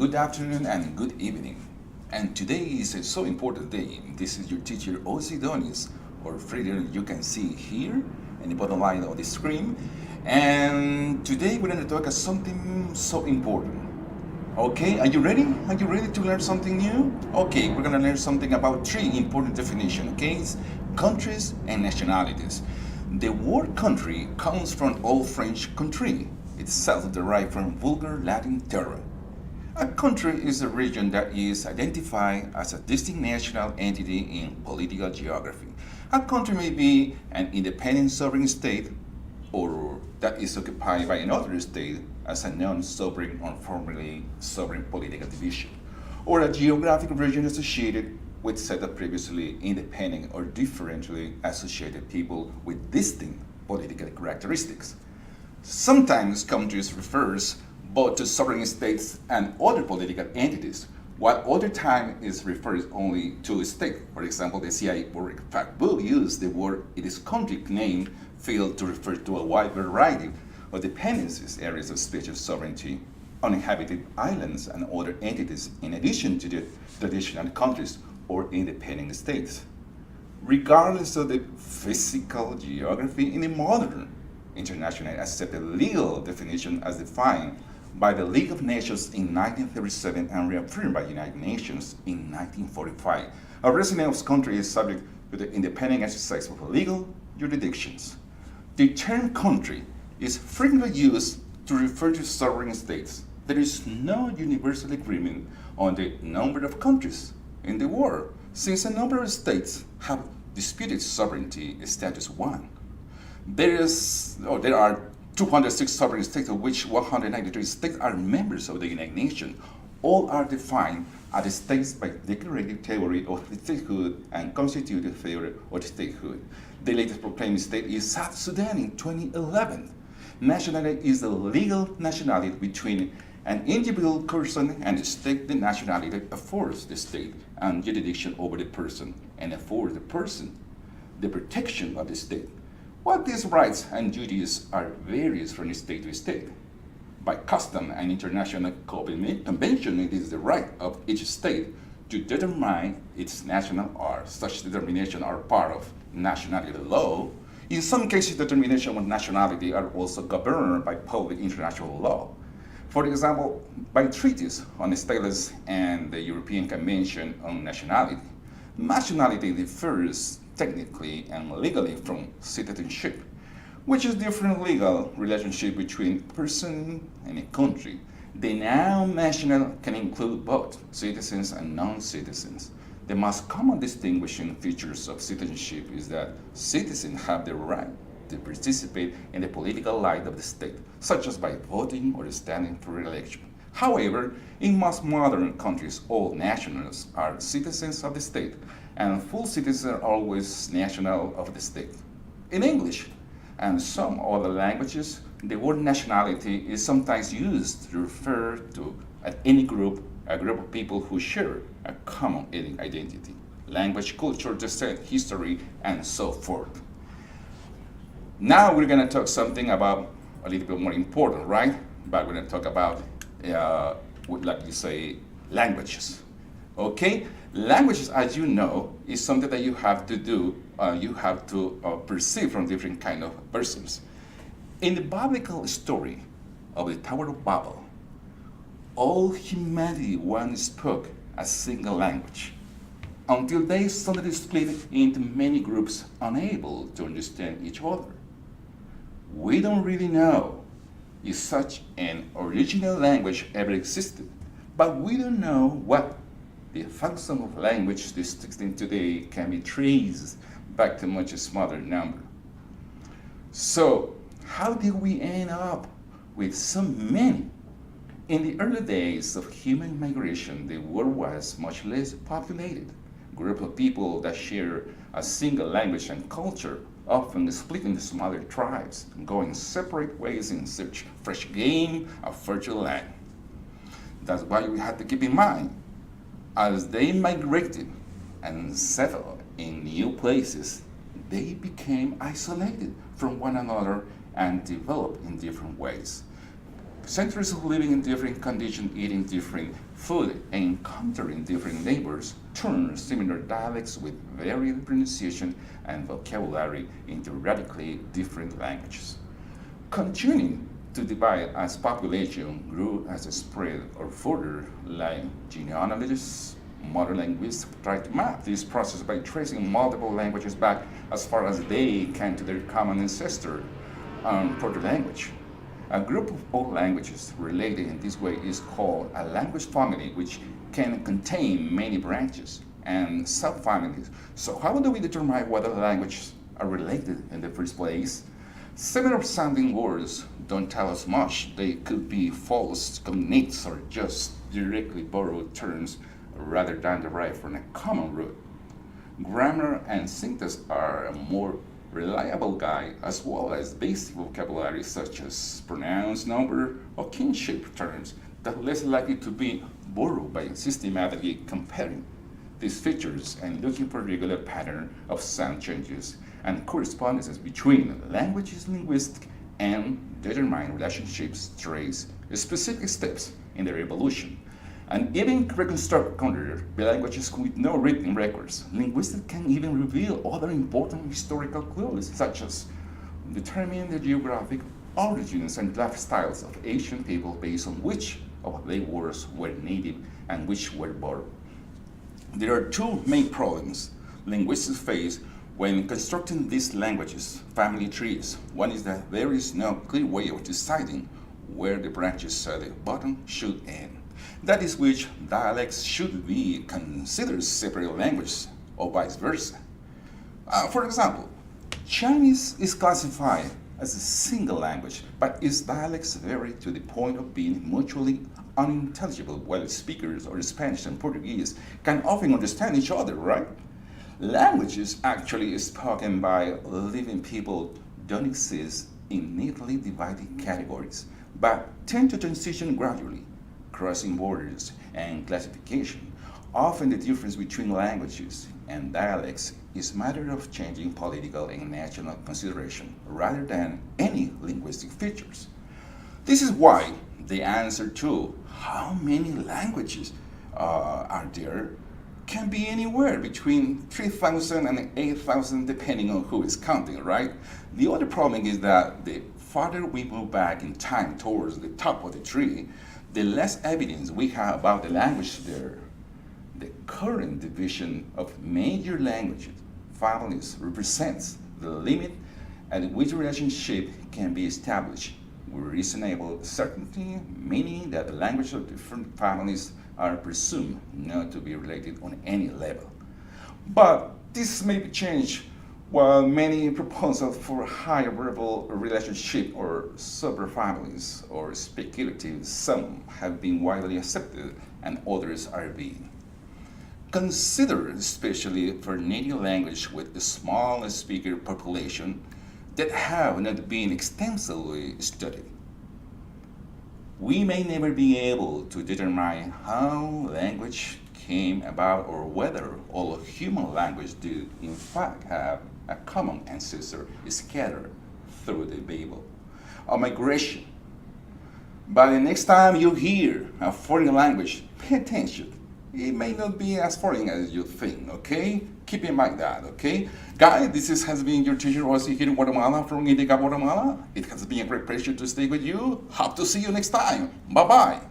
Good afternoon and good evening. And today is a so important day. This is your teacher Osidonis, or Fredy you can see here in the bottom line of the screen. And today we're going to talk about something so important. Okay, are you ready? Are you ready to learn something new? Okay, we're going to learn something about three important definitions, okay? It's countries and nationalities. The word country comes from Old French country, itself derived from vulgar Latin terra. A country is a region that is identified as a distinct national entity in political geography. A country may be an independent sovereign state or that is occupied by another state as a non-sovereign or formerly sovereign political division, or a geographic region associated with set of previously independent or differently associated people with distinct political characteristics. Sometimes countries refers both to sovereign states and other political entities, while other time is refers only to a state. For example, the CIA or fact will use the word it is country name field to refer to a wide variety of dependencies, areas of special sovereignty, uninhabited islands, and other entities, in addition to the traditional countries or independent states. Regardless of the physical geography in the modern international accepted legal definition as defined by the League of Nations in 1937 and reaffirmed by the United Nations in 1945. A resident of the country is subject to the independent exercise of legal jurisdictions. The term country is frequently used to refer to sovereign states. There is no universal agreement on the number of countries in the world, since a number of states have disputed sovereignty status 1. There are 206 sovereign states, of which 193 states are members of the United Nations. All are defined as states by declarative theory of statehood and constitutive theory of statehood. The latest proclaimed state is South Sudan in 2011. Nationality is the legal nationality between an individual person and the state. The nationality affords the state and jurisdiction over the person and affords the person the protection of the state. While these rights and duties are various from state to state, by custom and international convention, it is the right of each state to determine its national or such determination are part of nationality law. In some cases, determination of nationality are also governed by public international law. For example, by treaties on stateless and the European Convention on Nationality. Nationality differs technically and legally from citizenship, which is different legal relationship between a person and a country. The noun national can include both citizens and non-citizens. The most common distinguishing features of citizenship is that citizens have the right to participate in the political life of the state, such as by voting or standing for election. However, in most modern countries, all nationals are citizens of the state, and full citizens are always national of the state. In English and some other languages, the word nationality is sometimes used to refer to any group, a group of people who share a common ethnic identity, language, culture, descent, history, and so forth. Now we're going to talk something about a little bit more important, right? But we're going to talk about, like you say, languages. Okay? Languages, as you know, is something that you have to do, you have to perceive from different kind of persons. In the biblical story of the Tower of Babel, all humanity once spoke a single language, until they suddenly split into many groups unable to understand each other. We don't really know if such an original language ever existed, but we don't know what the function of language existing today can be traced back to much smaller number. So, how did we end up with so many? In the early days of human migration, the world was much less populated. A group of people that share a single language and culture often split into smaller tribes, going separate ways in search of fresh game of fertile land. That's why we have to keep in mind, as they migrated and settled in new places, they became isolated from one another and developed in different ways. Centuries of living in different conditions, eating different food, and encountering different neighbors turn similar dialects with varied pronunciation and vocabulary into radically different languages. Continuing to divide as population grew as a spread or further, like genealogists, modern linguists try to map this process by tracing multiple languages back as far as they can to their common ancestor, proto-language. A group of all languages related in this way is called a language family, which can contain many branches and subfamilies. So how do we determine whether languages are related in the first place? Similar sounding words don't tell us much. They could be false cognates or just directly borrowed terms rather than derived from a common root. Grammar and syntax are a more reliable guide, as well as basic vocabulary such as pronouns, number, or kinship terms that are less likely to be borrowed by systematically comparing these features and looking for regular pattern of sound changes and correspondences between languages, linguistics, and determine relationships, trace specific steps in their evolution. And even reconstruct counter languages with no written records. Linguistics can even reveal other important historical clues, such as determining the geographic origins and lifestyles of ancient people based on which of their words were native and which were borrowed. There are two main problems linguists face when constructing these languages, family trees. One is that there is no clear way of deciding where the branches at the bottom should end. That is which dialects should be considered separate languages or vice versa. For example, Chinese is classified as a single language, but its dialects vary to the point of being mutually unintelligible, while speakers of Spanish and Portuguese can often understand each other, right? Languages actually spoken by living people don't exist in neatly divided categories, but tend to transition gradually, crossing borders and classification. Often the difference between languages and dialects is a matter of changing political and national consideration rather than any linguistic features. This is why the answer to how many languages are there can be anywhere between 3,000 and 8,000 depending on who is counting, right? The other problem is that the farther we move back in time towards the top of the tree, the less evidence we have about the language there. The current division of major languages families represents the limit at which relationship can be established with reasonable certainty, meaning that the languages of different families are presumed not to be related on any level. But this may be changed while many proposals for higher verbal relationship or superfamilies or speculative, some have been widely accepted and others are being considered, especially for native language with a small speaker population that have not been extensively studied. We may never be able to determine how language came about or whether all human language do in fact have a common ancestor scattered through the Bible or migration. But the next time you hear a foreign language, pay attention. It may not be as foreign as you think, okay? Keep in mind that, okay? Guys, has been your teacher Ozzy here in Guatemala from Intecap, Guatemala. It has been a great pleasure to stay with you. Hope to see you next time. Bye-bye.